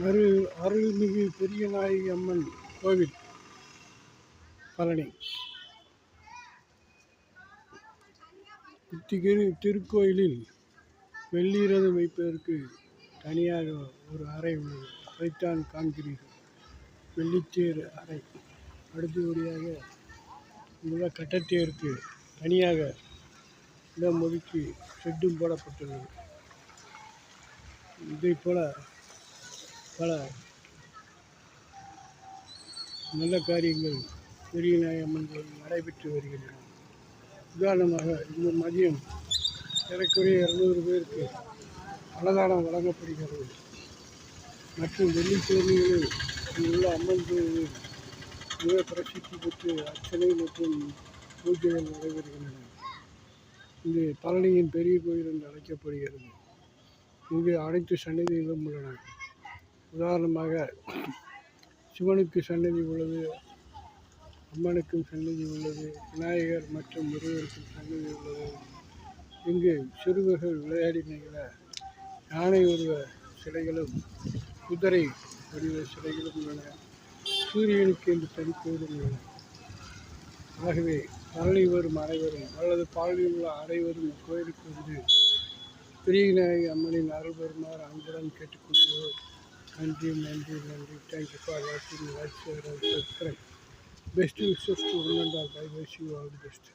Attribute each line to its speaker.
Speaker 1: அருள்மிகு பெரியநாயகி அம்மன் கோவில் பழனி. திருக்கோயிலில் வெள்ளி ரதம் வைப்பதற்கு தனியாக ஒரு அறை உள்ளது. அதைத்தான் காண்கிறீர்கள், வெள்ளித்தேர் அறை. அடுத்தபடியாக இந்த கட்டத்தேருக்கு தனியாக இடம் ஒதுக்கி ஷெட்டும் போடப்பட்டுள்ளது. இதைப் போல பல நல்ல காரியங்கள் பெரியநாயகி அம்மன் கோயில் நடைபெற்று வருகின்றன. உதாரணமாக இந்த மதியம் ஏறக்குறைய 200 பேருக்கு அன்னதானம் வழங்கப்படுகிறது. மற்றும் வெள்ளிக்கிழமைகளில் இங்குள்ள அம்மன் கோயிலில் மிக பிரசித்தி பெற்று அர்ச்சனை மற்றும் பூஜைகள் நடைபெறுகின்றன. இது பழனியின் பெரிய கோயில் என்று அழைக்கப்படுகிறது. இங்கு அனைத்து சன்னதிகளும் உள்ளன. உதாரணமாக சிவனுக்கு சன்னதி உள்ளது, அம்மனுக்கும் சன்னதி உள்ளது, விநாயகர் மற்றும் முருகருக்கும் சன்னதி உள்ளது. இங்கு சிறுவர்கள் விளையாடி மகிழ யானை உருவ சிலைகளும் குதிரை வடிவ சிலைகளும் உள்ளன. சூரியனுக்கு என்று தனிக்கோயிலும் உள்ளன. ஆகவே பழனி வரும் அனைவரும் அல்லது பழனியில் உள்ள அனைவரும் கோயிலுக்கு வந்து பெரியநாயகி அம்மனின் அருள் பெறுமாறு அன்புடன் கேட்டுக்கொள்கிறோம். நன்றி நன்றி நன்றி. தேங்க்யூ ஃபார் வாட்சிங். Like, share and subscribe. Best wishes to one and all. Bye. You all the best.